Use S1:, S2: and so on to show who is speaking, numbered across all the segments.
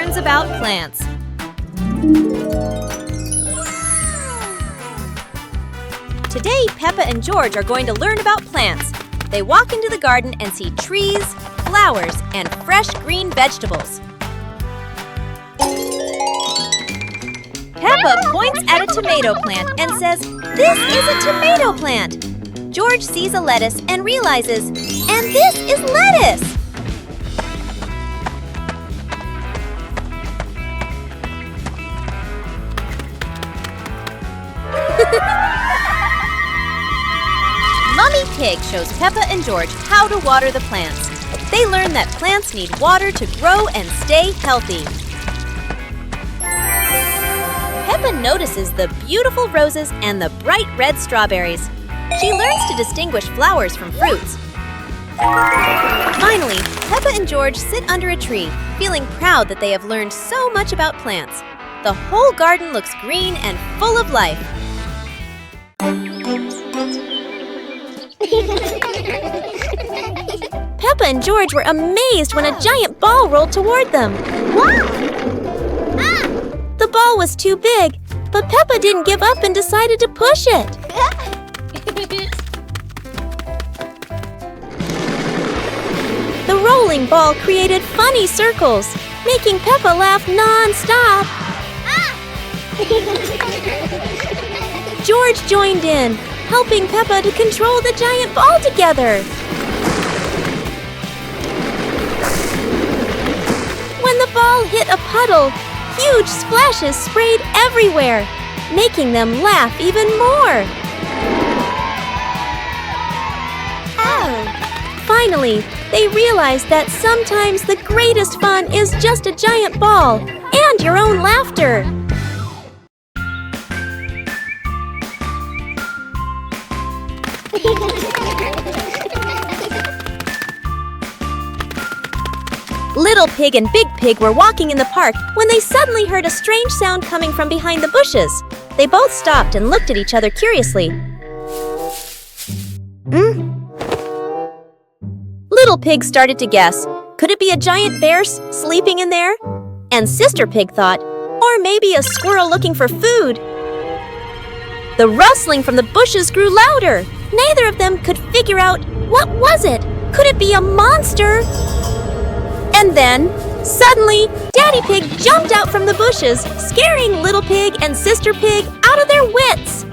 S1: learns about plants. Today, Peppa and George are going to learn about plants. They walk into the garden and see trees, flowers, and fresh green vegetables. Peppa points at a tomato plant and says, "This is a tomato plant." George sees a lettuce and realizes, "And this is lettuce!" Mummy Pig shows Peppa and George how to water the plants. They learn that plants need water to grow and stay healthy. Peppa notices the beautiful roses and the bright red strawberries. She learns to distinguish flowers from fruits. Finally, Peppa and George sit under a tree, feeling proud that they have learned so much about plants. The whole garden looks green and full of life. Peppa and George were amazed when a giant ball rolled toward them. The ball was too big, but Peppa didn't give up and decided to push it. The rolling ball created funny circles, making Peppa laugh non-stop. George joined in, helping Peppa to control the giant ball together. When the ball hit a puddle, huge splashes sprayed everywhere, making them laugh even more. Finally, they realized that sometimes the greatest fun is just a giant ball and your own laughter. Little Pig and Big Pig were walking in the park when they suddenly heard a strange sound coming from behind the bushes. They both stopped and looked at each other curiously. Little Pig started to guess. Could it be a giant bear sleeping in there? And Sister Pig thought, or maybe a squirrel looking for food. The rustling from the bushes grew louder. Neither of them could figure out, what was it? Could it be a monster? And then, suddenly, Daddy Pig jumped out from the bushes, scaring Little Pig and Sister Pig out of their wits.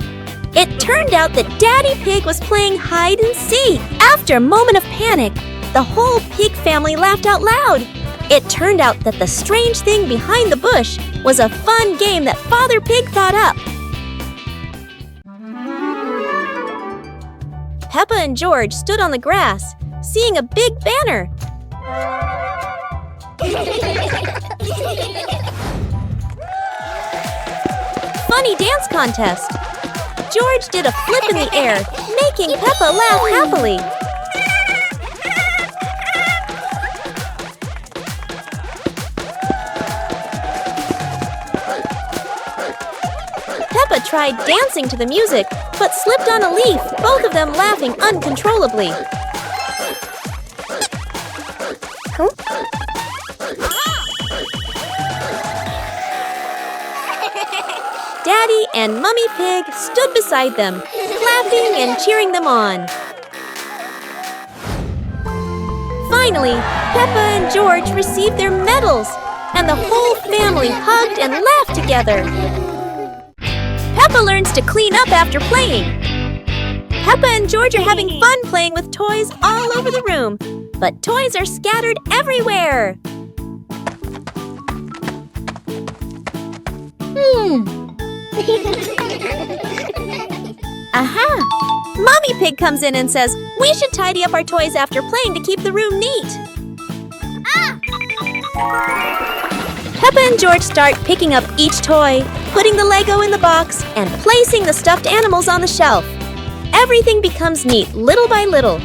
S1: It turned out that Daddy Pig was playing hide and seek. After a moment of panic, the whole pig family laughed out loud. It turned out that the strange thing behind the bush was a fun game that Father Pig thought up. Peppa and George stood on the grass, seeing a big banner. Funny dance contest. George did a flip in the air, making Peppa laugh happily. Peppa tried dancing to the music, but slipped on a leaf, both of them laughing uncontrollably. Daddy and Mummy Pig stood beside them, clapping and cheering them on. Finally, Peppa and George received their medals, and the whole family hugged and laughed together. Peppa learns to clean up after playing. Peppa and George are having fun playing with toys all over the room, but toys are scattered everywhere. Aha! Mommy Pig comes in and says, "We should tidy up our toys after playing to keep the room neat." Peppa and George start picking up each toy, putting the Lego in the box, and placing the stuffed animals on the shelf. Everything becomes neat little by little.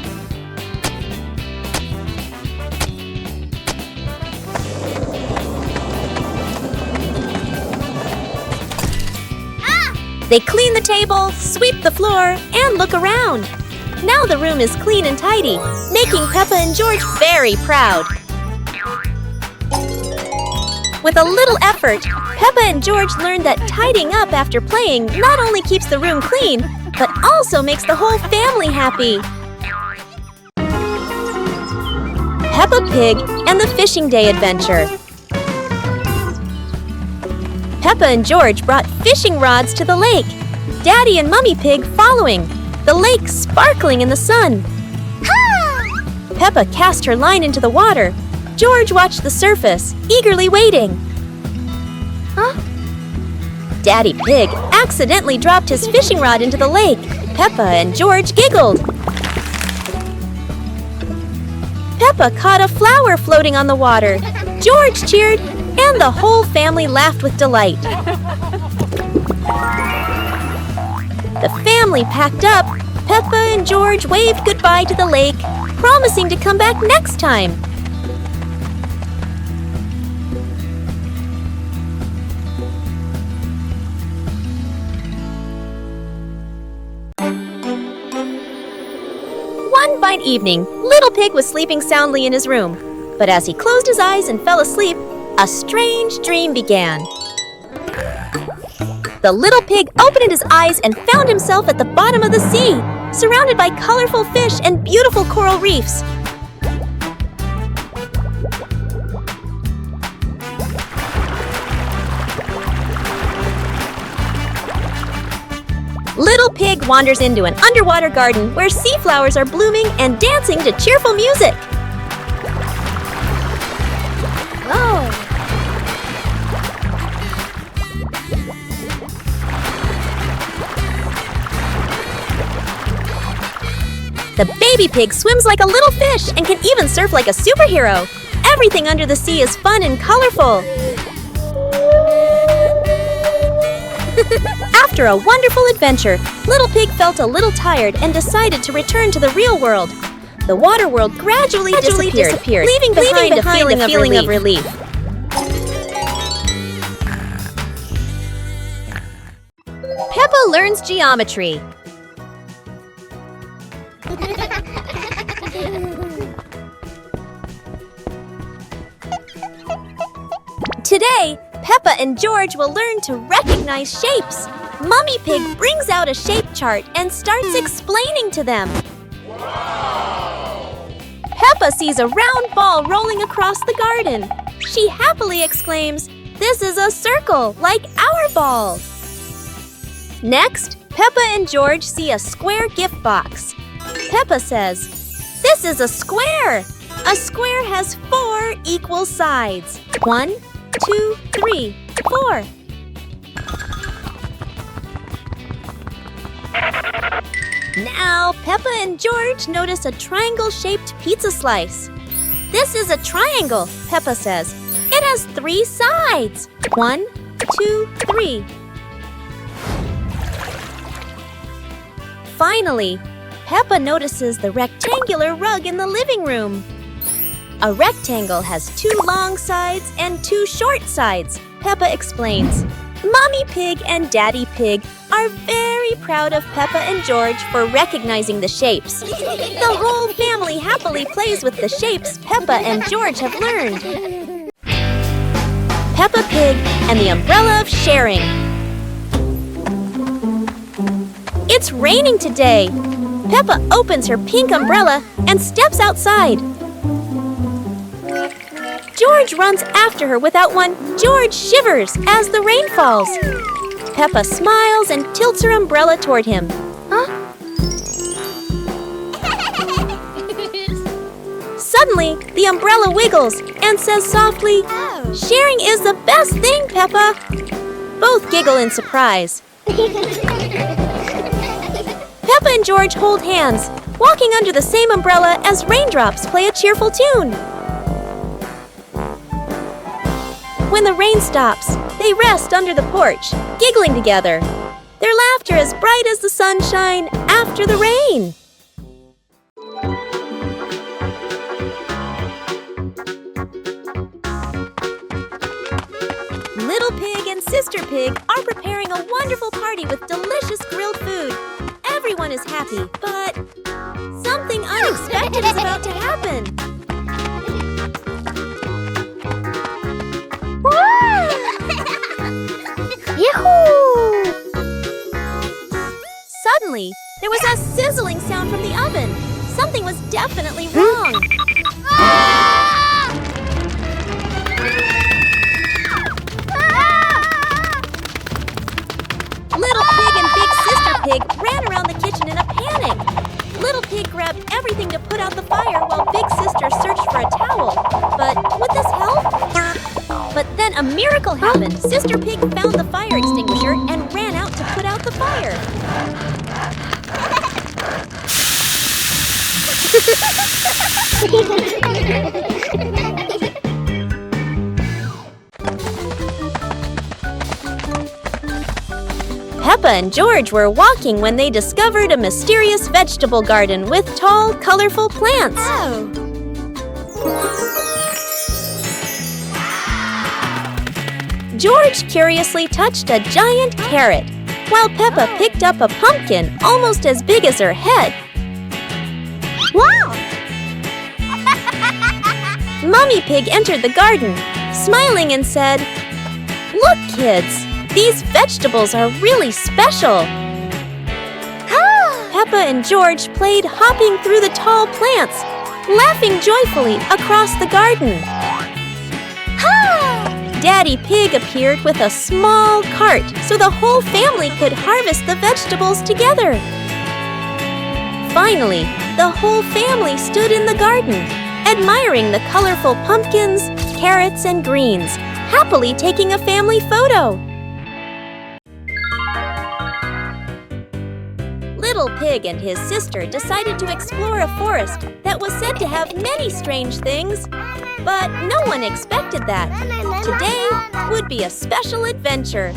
S1: They clean the table, sweep the floor, and look around. Now the room is clean and tidy, making Peppa and George very proud. With a little effort, Peppa and George learned that tidying up after playing not only keeps the room clean, but also makes the whole family happy. Peppa Pig and the Fishing Day Adventure. Peppa and George brought fishing rods to the lake, Daddy and Mummy Pig following, the lake sparkling in the sun. Peppa cast her line into the water. George watched the surface, eagerly waiting. Daddy Pig accidentally dropped his fishing rod into the lake. Peppa and George giggled. Peppa caught a flower floating on the water. George cheered, and the whole family laughed with delight. The family packed up. Peppa and George waved goodbye to the lake, promising to come back next time. One fine evening, Little Pig was sleeping soundly in his room. But as he closed his eyes and fell asleep, a strange dream began. The little pig opened his eyes and found himself at the bottom of the sea, surrounded by colorful fish and beautiful coral reefs. Little Pig wanders into an underwater garden where sea flowers are blooming and dancing to cheerful music. The baby pig swims like a little fish and can even surf like a superhero. Everything under the sea is fun and colorful. After a wonderful adventure, Little Pig felt a little tired and decided to return to the real world. The water world gradually disappeared, leaving behind a feeling of relief. Peppa learns geometry. Today, Peppa and George will learn to recognize shapes. Mummy Pig brings out a shape chart and starts explaining to them. Wow! Peppa sees a round ball rolling across the garden. She happily exclaims, "This is a circle, like our ball." Next, Peppa and George see a square gift box. Peppa says, "This is a square. A square has 4 equal sides. 1, 2, 3, 4. Now, Peppa and George notice a triangle-shaped pizza slice. "This is a triangle," Peppa says. "It has 3 sides. 1, 2, 3. Finally, Peppa notices the rectangular rug in the living room. A rectangle has 2 long sides and 2 short sides, Peppa explains. Mommy Pig and Daddy Pig are very proud of Peppa and George for recognizing the shapes. The whole family happily plays with the shapes Peppa and George have learned. Peppa Pig and the Umbrella of Sharing. It's raining today. Peppa opens her pink umbrella and steps outside. George runs after her without one. George shivers as the rain falls. Peppa smiles and tilts her umbrella toward him. Suddenly, the umbrella wiggles and says softly, "Sharing is the best thing, Peppa." Both giggle in surprise. Peppa and George hold hands, walking under the same umbrella as raindrops play a cheerful tune. When the rain stops, they rest under the porch, giggling together. Their laughter is bright as the sunshine after the rain. Little Pig and Sister Pig are preparing a wonderful party with delicious grilled food. Everyone is happy, but something unexpected is about to happen. sizzling sound from the oven. Something was definitely wrong. Little Pig and Big Sister Pig ran around the kitchen in a panic. Little Pig grabbed everything to put out the fire while Big Sister searched for a towel. But would this help? But then a miracle happened. Sister Pig found the fire extinguisher and ran out to put out the fire. Peppa and George were walking when they discovered a mysterious vegetable garden with tall, colorful plants. Oh. George curiously touched a giant carrot, while Peppa picked up a pumpkin almost as big as her head. Wow! Mummy Pig entered the garden, smiling and said, "Look, kids, these vegetables are really special." Peppa and George played hopping through the tall plants, laughing joyfully across the garden. Daddy Pig appeared with a small cart so the whole family could harvest the vegetables together. Finally, the whole family stood in the garden, admiring the colorful pumpkins, carrots, and greens, happily taking a family photo. Little Pig and his sister decided to explore a forest that was said to have many strange things, but no one expected that. Today would be a special adventure.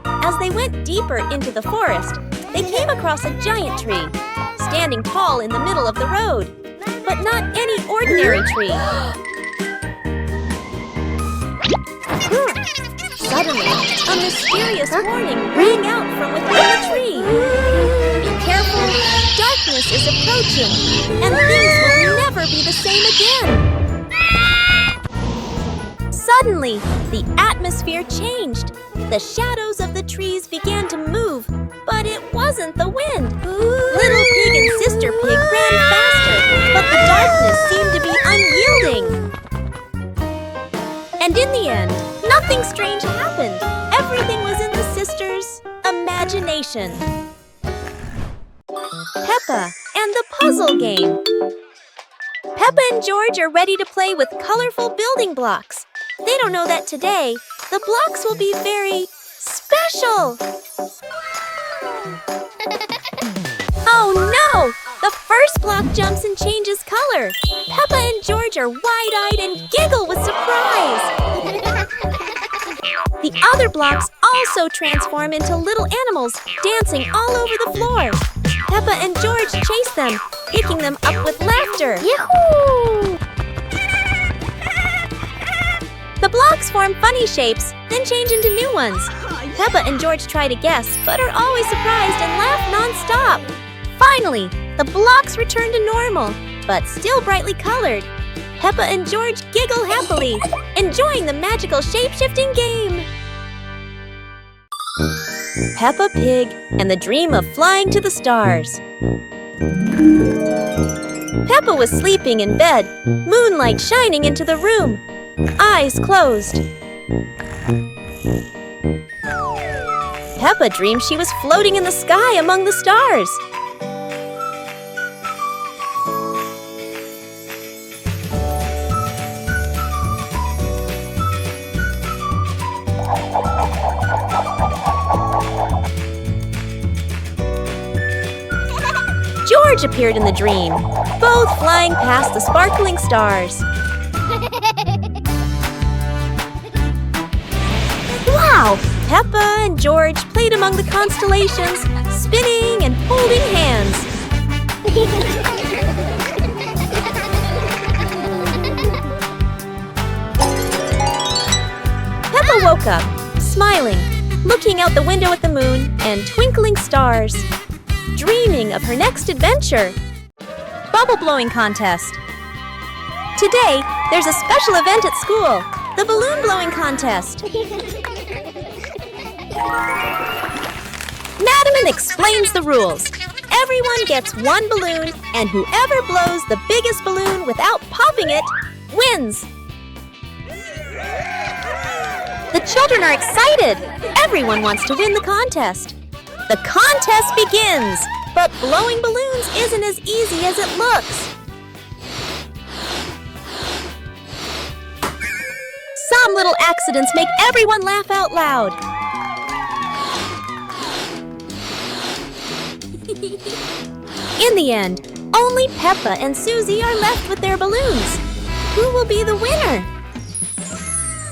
S1: As they went deeper into the forest, they came across a giant tree, standing tall in the middle of the road, but not any ordinary tree. Suddenly, a mysterious warning rang out from within the tree. Be careful, darkness is approaching, and things will never be the same again. Suddenly, the atmosphere changed. The shadows of the trees began to move, but it wasn't the wind. Little Pig and Sister Pig ran faster, but the darkness seemed to be unyielding. And in the end, nothing strange happened. Everything was in the sisters' imagination. Peppa and the Puzzle Game. Peppa and George are ready to play with colorful building blocks. They don't know that today, the blocks will be very special. Oh no! The first block jumps and changes color. Peppa and George are wide-eyed and giggle with surprise. The other blocks also transform into little animals, dancing all over the floor. Peppa and George chase them, picking them up with laughter. Yahoo! The blocks form funny shapes, then change into new ones. Peppa and George try to guess, but are always surprised and laugh non-stop. Finally, the blocks return to normal, but still brightly colored. Peppa and George giggle happily, enjoying the magical shape-shifting game. Peppa Pig and the Dream of Flying to the Stars. Peppa was sleeping in bed, moonlight shining into the room, eyes closed. Peppa dreamed she was floating in the sky among the stars. George appeared in the dream, both flying past the sparkling stars. Wow! Peppa and George played among the constellations, spinning and holding hands. Peppa woke up, smiling, looking out the window at the moon and twinkling stars, dreaming of her next adventure. Bubble blowing contest. Today, there's a special event at school, the balloon blowing contest. Madam explains the rules. Everyone gets one balloon, and whoever blows the biggest balloon without popping it wins. The children are excited. Everyone wants to win the contest. The contest begins, but blowing balloons isn't as easy as it looks. Some little accidents make everyone laugh out loud. In the end, only Peppa and Susie are left with their balloons. Who will be the winner?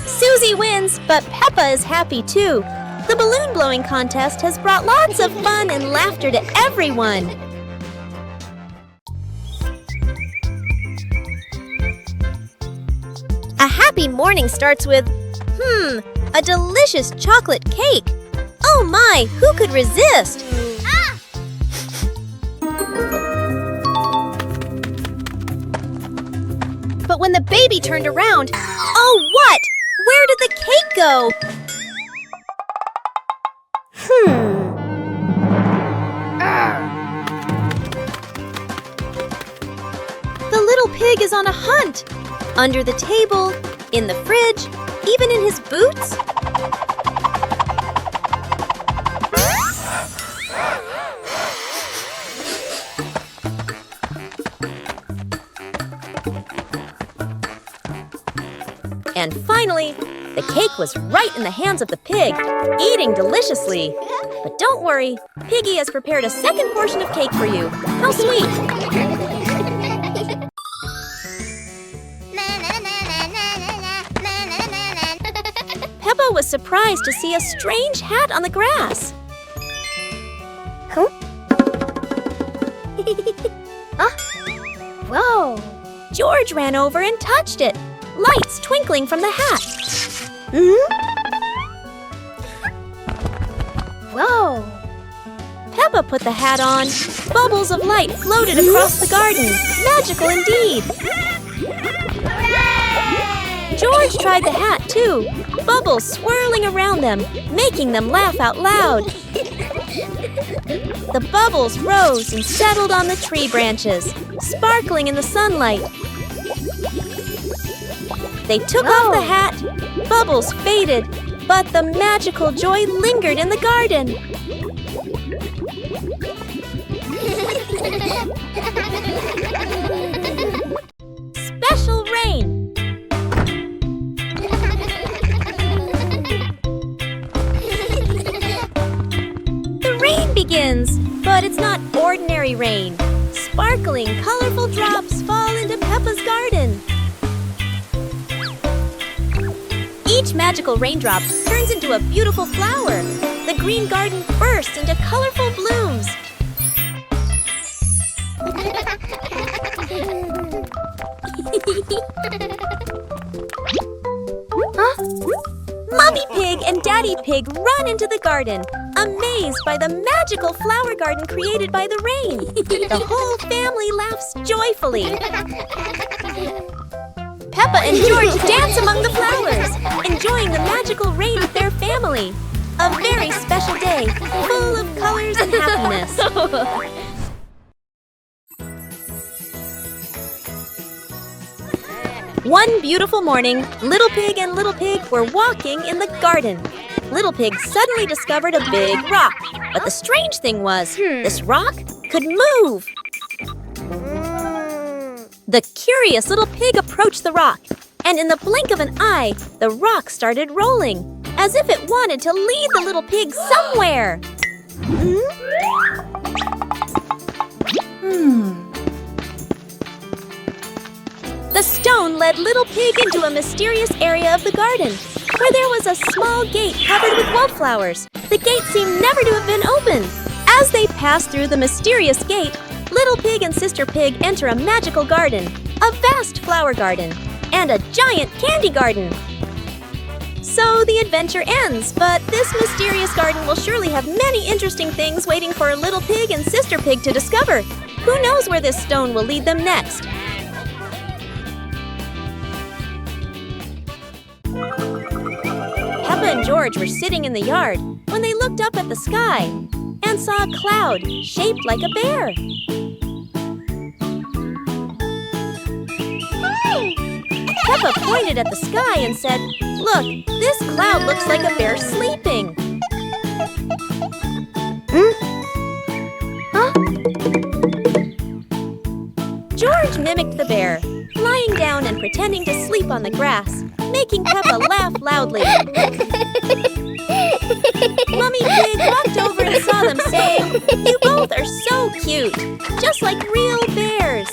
S1: Susie wins, but Peppa is happy too. The balloon blowing contest has brought lots of fun and laughter to everyone. A happy morning starts with, a delicious chocolate cake. Oh my, who could resist? But when the baby turned around, oh what? Where did the cake go? The little pig is on a hunt. Under the table, in the fridge, even in his boots. And finally, the cake was right in the hands of the pig, eating deliciously. But don't worry, Piggy has prepared a second portion of cake for you. How sweet! Peppa was surprised to see a strange hat on the grass. Huh? Whoa! George ran over and touched it. Lights twinkling from the hat. Whoa! Peppa put the hat on. Bubbles of light floated across the garden. Magical indeed. George tried the hat too. Bubbles swirling around them, making them laugh out loud. The bubbles rose and settled on the tree branches, sparkling in the sunlight. They took off the hat, bubbles faded, but the magical joy lingered in the garden. Special rain. The rain begins, but it's not ordinary rain. Sparkling, colorful drops fall into Peppa's garden. Each magical raindrop turns into a beautiful flower. The green garden bursts into colorful blooms. Mommy Pig and Daddy Pig run into the garden, amazed by the magical flower garden created by the rain. The whole family laughs joyfully. Peppa and George dance among the flowers, enjoying the magical rain with their family. A very special day, full of colors and happiness. One beautiful morning, Little Pig and Little Pig were walking in the garden. Little Pig suddenly discovered a big rock. But the strange thing was, this rock could move. The curious little pig approached the rock, and in the blink of an eye, the rock started rolling, as if it wanted to lead the little pig somewhere. The stone led Little Pig into a mysterious area of the garden, where there was a small gate covered with wildflowers. The gate seemed never to have been opened. As they passed through the mysterious gate, Little Pig and Sister Pig enter a magical garden, a vast flower garden, and a giant candy garden. So the adventure ends, but this mysterious garden will surely have many interesting things waiting for Little Pig and Sister Pig to discover. Who knows where this stone will lead them next? Peppa and George were sitting in the yard when they looked up at the sky. and saw a cloud shaped like a bear. Peppa pointed at the sky and said, "Look, this cloud looks like a bear sleeping." George mimicked the bear, lying down and pretending to sleep on the grass, making Peppa laugh loudly. Mummy Pig walked over and saw them, saying, "You both are so cute, just like real bears."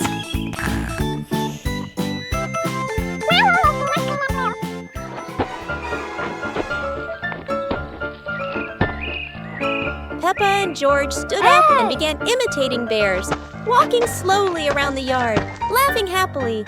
S1: Peppa and George stood up and began imitating bears, walking slowly around the yard, laughing happily.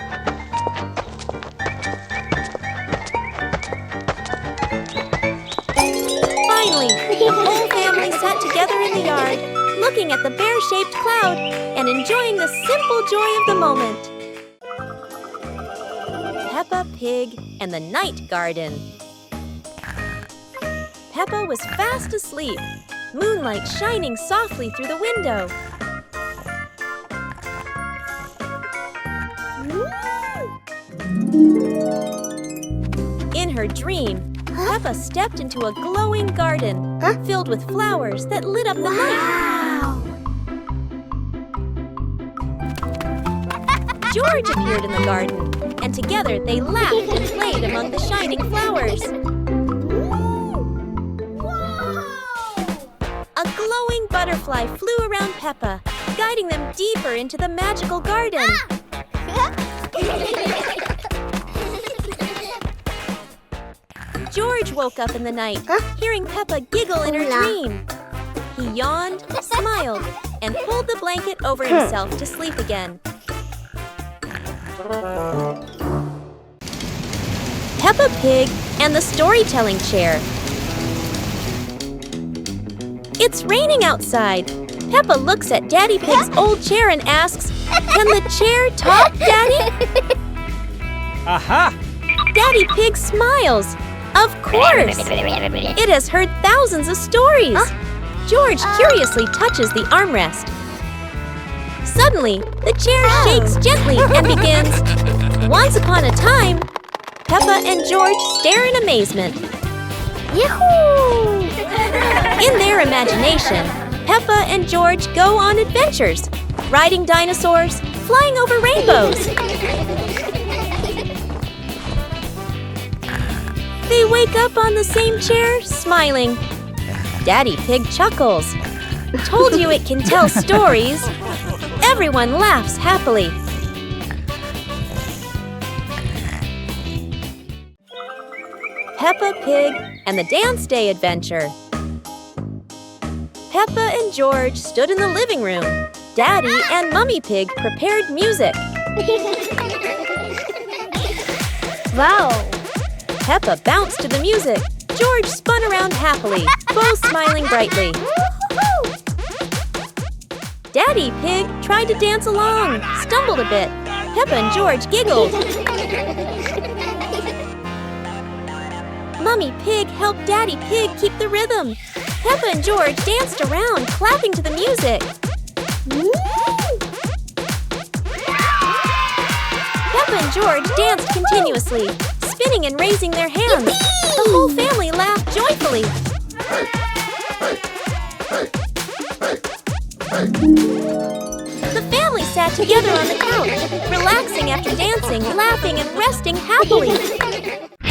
S1: Finally, the whole family sat together in the yard, looking at the bear-shaped cloud and enjoying the simple joy of the moment. Peppa Pig and the Night Garden. Peppa was fast asleep, moonlight shining softly through the window. In her dream, Peppa stepped into a glowing garden filled with flowers that lit up the night. George appeared in the garden, and together they laughed and played among the shining flowers. A glowing butterfly flew around Peppa, guiding them deeper into the magical garden. George woke up in the night, hearing Peppa giggle in her dream. He yawned, smiled, and pulled the blanket over himself to sleep again. Peppa Pig and the Storytelling Chair. It's raining outside. Peppa looks at Daddy Pig's old chair and asks, "Can the chair talk, Daddy?"
S2: Aha!
S1: Daddy Pig smiles. Of course! It has heard thousands of stories. George curiously touches the armrest. Suddenly, the chair shakes gently and begins, "Once upon a time." Peppa and George stare in amazement. Yahoo! In their imagination, Peppa and George go on adventures, riding dinosaurs, flying over rainbows. They wake up on the same chair, smiling. Daddy Pig chuckles. "Told you it can tell stories." Everyone laughs happily. Peppa Pig and the Dance Day Adventure. Peppa and George stood in the living room. Daddy and Mummy Pig prepared music.
S3: Wow!
S1: Peppa bounced to the music. George spun around happily, both smiling brightly. Daddy Pig tried to dance along, stumbled a bit. Peppa and George giggled. Mummy Pig helped Daddy Pig keep the rhythm. Peppa and George danced around, clapping to the music. Peppa and George danced continuously, spinning and raising their hands. The whole family laughed joyfully. The family sat together on the couch, relaxing after dancing, laughing, and resting happily.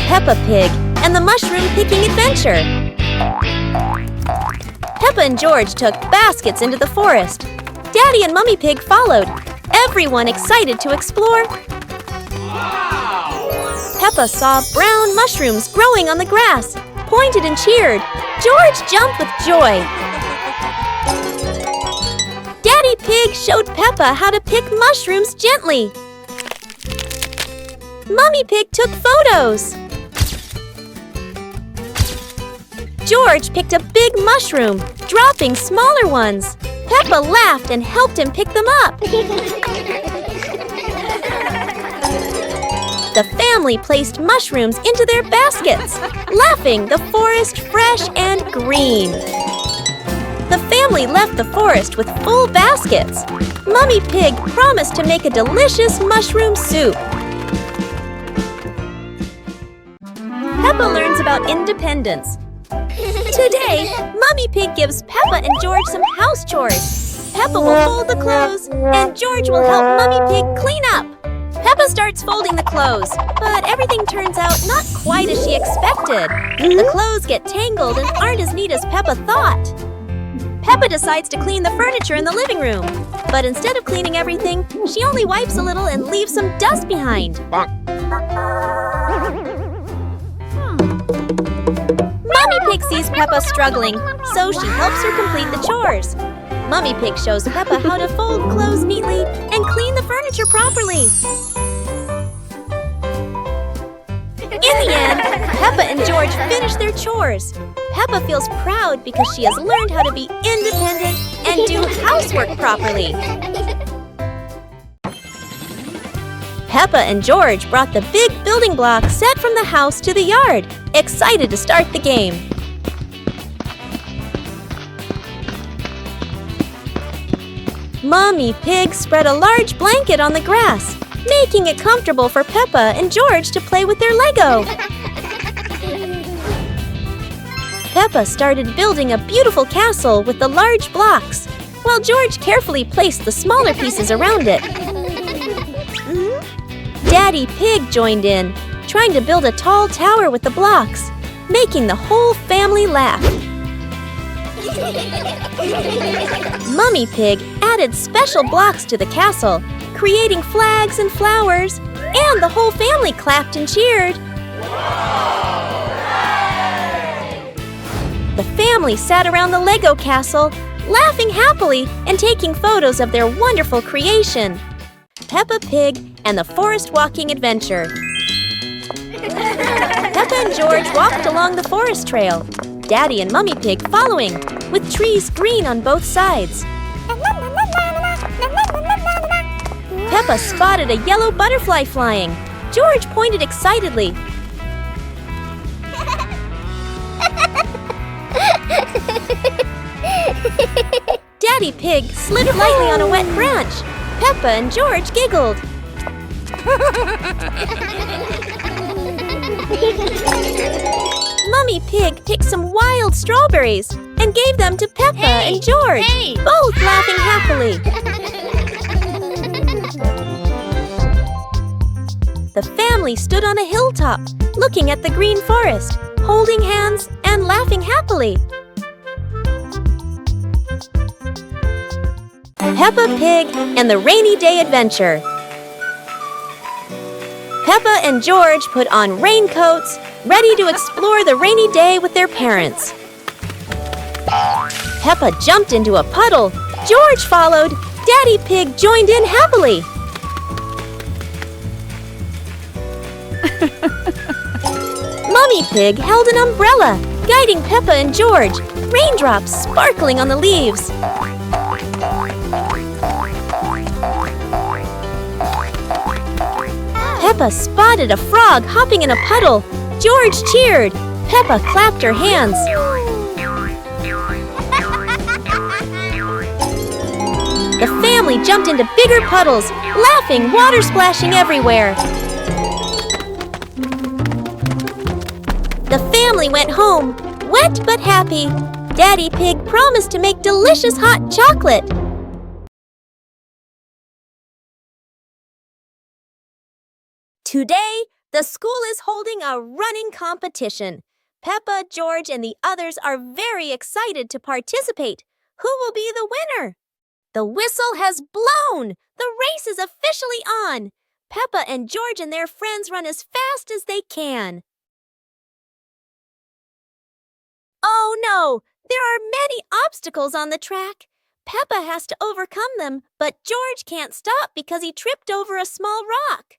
S1: Peppa Pig and the Mushroom Picking Adventure. Peppa and George took baskets into the forest. Daddy and Mummy Pig followed, everyone excited to explore. Peppa saw brown mushrooms growing on the grass, pointed and cheered. George jumped with joy. Daddy Pig showed Peppa how to pick mushrooms gently. Mummy Pig took photos. George picked a big mushroom, dropping smaller ones. Peppa laughed and helped him pick them up. The family placed mushrooms into their baskets, laughing, the forest fresh and green. The family left the forest with full baskets. Mummy Pig promised to make a delicious mushroom soup. Peppa learns about independence. Today, Mummy Pig gives Peppa and George some house chores. Peppa will fold the clothes, and George will help Mummy Pig clean up. Peppa starts folding the clothes, but everything turns out not quite as she expected. The clothes get tangled and aren't as neat as Peppa thought. Peppa decides to clean the furniture in the living room, but instead of cleaning everything, she only wipes a little and leaves some dust behind. Mummy Pig sees Peppa struggling, so she helps her complete the chores. Mummy Pig shows Peppa how to fold clothes neatly and clean the furniture properly. In the end, Peppa and George finish their chores. Peppa feels proud because she has learned how to be independent and do housework properly. Peppa and George brought the big building block set from the house to the yard, excited to start the game. Mummy Pig spread a large blanket on the grass, making it comfortable for Peppa and George to play with their Lego. Peppa started building a beautiful castle with the large blocks, while George carefully placed the smaller pieces around it. Daddy Pig joined in, trying to build a tall tower with the blocks, making the whole family laugh. Mummy Pig added special blocks to the castle, creating flags and flowers, and the whole family clapped and cheered. The family sat around the Lego castle, laughing happily and taking photos of their wonderful creation. Peppa Pig and the Forest Walking Adventure. Peppa and George walked along the forest trail, Daddy and Mummy Pig following, with trees green on both sides. Peppa spotted a yellow butterfly flying. George pointed excitedly. Daddy Pig slid lightly on a wet branch. Peppa and George giggled. Mummy Pig picked some wild strawberries and gave them to Peppa and George, both laughing happily. The family stood on a hilltop, looking at the green forest, holding hands and laughing happily. Peppa Pig and the Rainy Day Adventure. Peppa and George put on raincoats, ready to explore the rainy day with their parents. Peppa jumped into a puddle. George followed. Daddy Pig joined in happily. Mummy Pig held an umbrella, guiding Peppa and George, raindrops sparkling on the leaves. Peppa spotted a frog hopping in a puddle. George cheered. Peppa clapped her hands. The family jumped into bigger puddles, laughing, water splashing everywhere. The family went home, wet but happy. Daddy Pig promised to make delicious hot chocolate. Today, the school is holding a running competition. Peppa, George, and the others are very excited to participate. Who will be the winner? The whistle has blown! The race is officially on! Peppa and George and their friends run as fast as they can. Oh no! There are many obstacles on the track. Peppa has to overcome them, but George can't stop because he tripped over a small rock.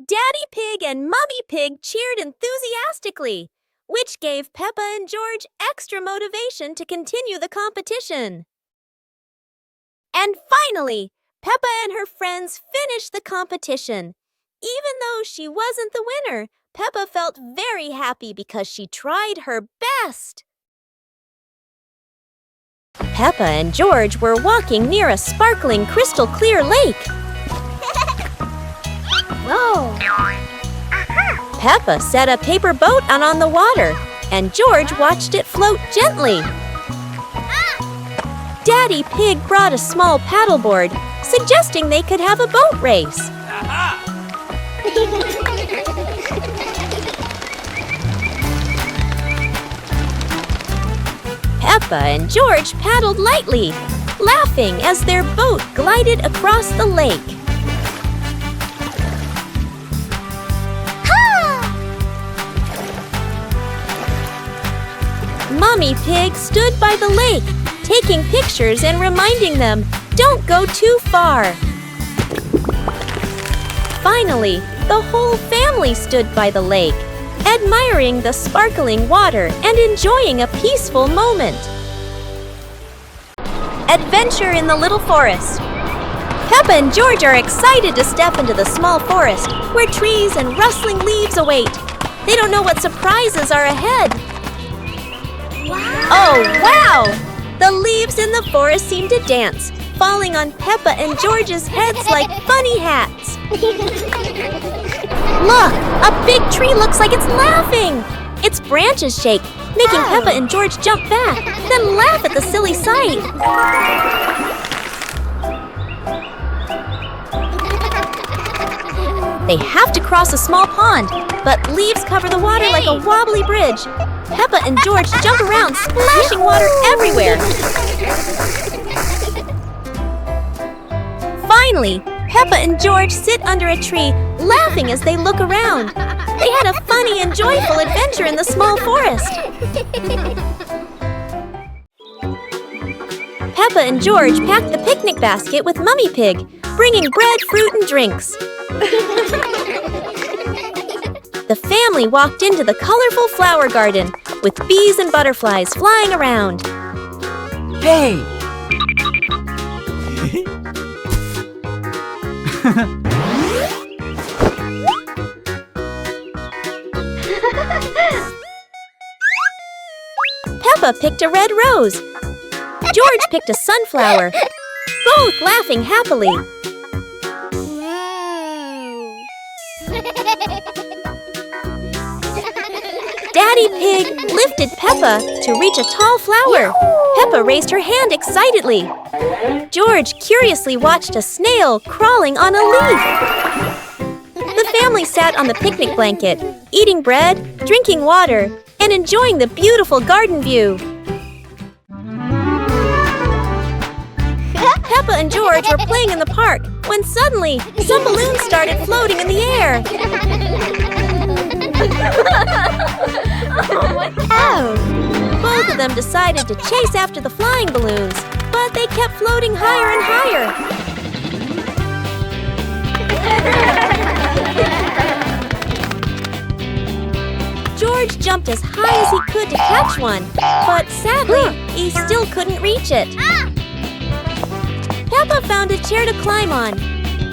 S1: Daddy Pig and Mummy Pig cheered enthusiastically, which gave Peppa and George extra motivation to continue the competition. And finally, Peppa and her friends finished the competition. Even though she wasn't the winner, Peppa felt very happy because she tried her best. Peppa and George were walking near a sparkling, crystal-clear lake.
S3: Whoa!
S1: Peppa set a paper boat out on the water, and George watched it float gently. Daddy Pig brought a small paddleboard, suggesting they could have a boat race. Peppa and George paddled lightly, laughing as their boat glided across the lake. Mommy Pig stood by the lake, taking pictures and reminding them, "Don't go too far." Finally, the whole family stood by the lake, admiring the sparkling water and enjoying a peaceful moment. Adventure in the Little Forest. Peppa and George are excited to step into the small forest where trees and rustling leaves await. They don't know what surprises are ahead. Oh, wow! The leaves in the forest seem to dance, falling on Peppa and George's heads like funny hats. Look! A big tree looks like it's laughing! Its branches shake, making Peppa and George jump back, then laugh at the silly sight. They have to cross a small pond, but leaves cover the water like a wobbly bridge. Peppa and George jump around, splashing water everywhere. Finally, Peppa and George sit under a tree, laughing as they look around. They had a funny and joyful adventure in the small forest. Peppa and George packed the picnic basket with Mummy Pig, bringing bread, fruit, and drinks. The family walked into the colorful flower garden, with bees and butterflies flying around.
S2: Hey!
S1: Peppa picked a red rose. George picked a sunflower, both laughing happily. Daddy Pig lifted Peppa to reach a tall flower. Peppa raised her hand excitedly. George curiously watched a snail crawling on a leaf. The family sat on the picnic blanket, eating bread, drinking water, and enjoying the beautiful garden view. Peppa and George were playing in the park when suddenly some balloons started floating in the air.
S3: Oh!
S1: Both of them decided to chase after the flying balloons, but they kept floating higher and higher. George jumped as high as he could to catch one, but sadly, he still couldn't reach it. Peppa found a chair to climb on,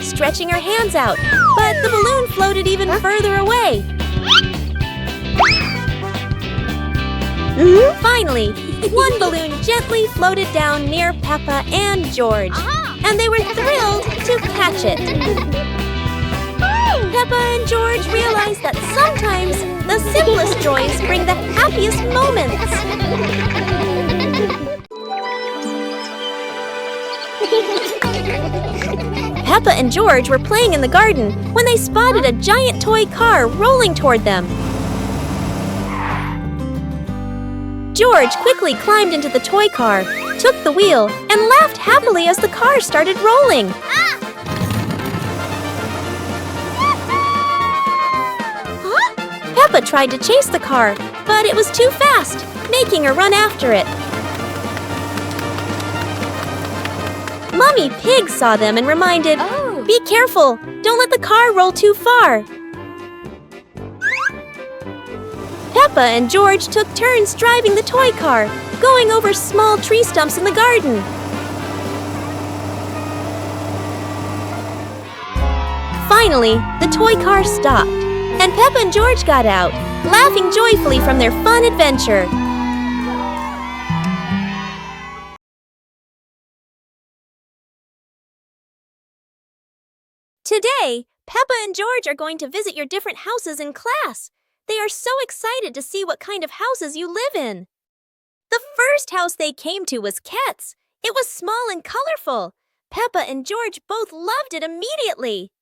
S1: stretching her hands out, but the balloon floated even further away. Finally, one balloon gently floated down near Peppa and George, and they were thrilled to catch it. Peppa and George realized that sometimes the simplest joys bring the happiest moments. Peppa and George were playing in the garden when they spotted a giant toy car rolling toward them. George quickly climbed into the toy car, took the wheel, and laughed happily as the car started rolling. Peppa tried to chase the car, but it was too fast, making her run after it. Mummy Pig saw them and reminded, "Be careful, don't let the car roll too far." Peppa and George took turns driving the toy car, going over small tree stumps in the garden. Finally, the toy car stopped, and Peppa and George got out, laughing joyfully from their fun adventure. Today, Peppa and George are going to visit your different houses in class. They are so excited to see what kind of houses you live in. The first house they came to was Ket's. It was small and colorful. Peppa and George both loved it immediately.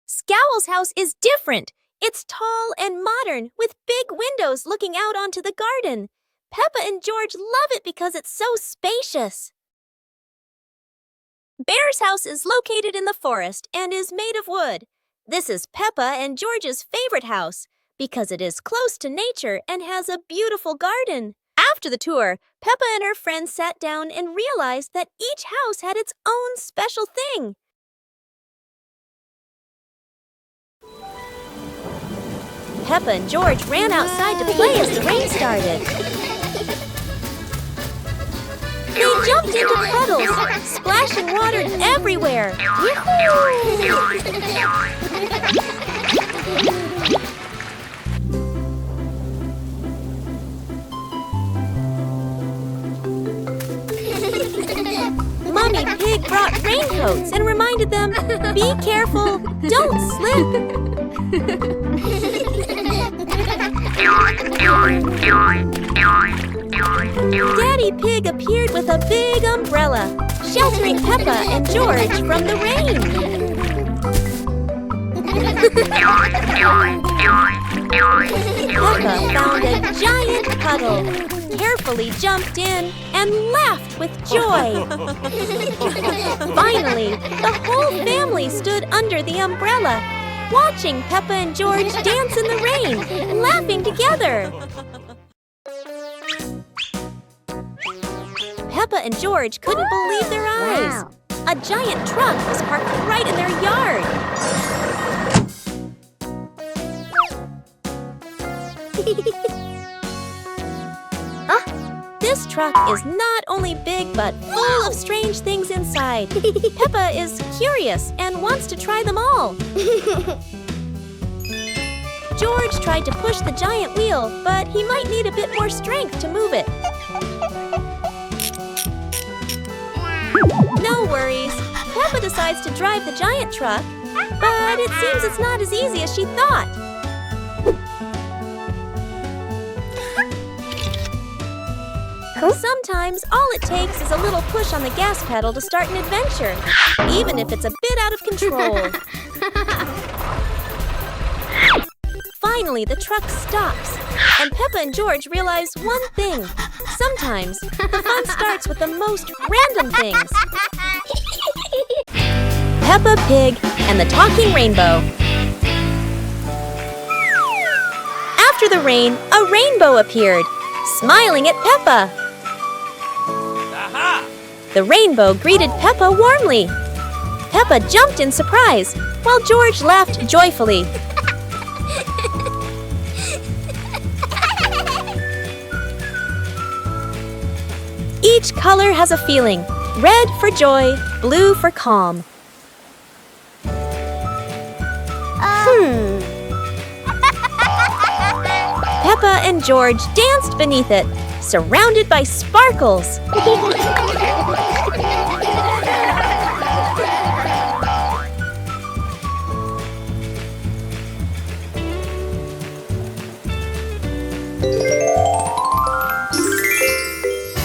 S1: Scowl's house is different. It's tall and modern, with big windows looking out onto the garden. Peppa and George love it because it's so spacious. Bear's house is located in the forest and is made of wood. This is Peppa and George's favorite house because it is close to nature and has a beautiful garden. After the tour, Peppa and her friends sat down and realized that each house had its own special thing. Peppa and George ran outside to play as the rain started. They jumped into puddles, splashing water everywhere. Mommy Pig brought raincoats and reminded them, "Be careful, don't slip." Daddy Pig appeared with a big umbrella, sheltering Peppa and George from the rain. Peppa found a giant puddle, carefully jumped in, and laughed with joy. Finally, the whole family stood under the umbrella, watching Peppa and George dance in the rain, laughing together. Peppa and George couldn't believe their eyes.
S3: Wow.
S1: A giant truck was parked right in their yard. This truck is not only big but full of strange things inside. Peppa is curious and wants to try them all. George tried to push the giant wheel, but he might need a bit more strength to move it. No worries. Peppa decides to drive the giant truck, but it seems it's not as easy as she thought. Sometimes all it takes is a little push on the gas pedal to start an adventure, even if it's a bit out of control. Finally, the truck stops, and Peppa and George realize one thing. Sometimes, the fun starts with the most random things. Peppa Pig and the Talking Rainbow. After the rain, a rainbow appeared, smiling at Peppa. The rainbow greeted Peppa warmly. Peppa jumped in surprise, while George laughed joyfully. Each color has a feeling. Red for joy, blue for calm. Peppa and George danced beneath it, surrounded by sparkles.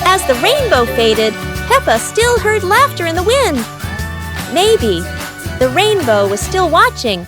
S1: As the rainbow faded, Peppa still heard laughter in the wind. Maybe the rainbow was still watching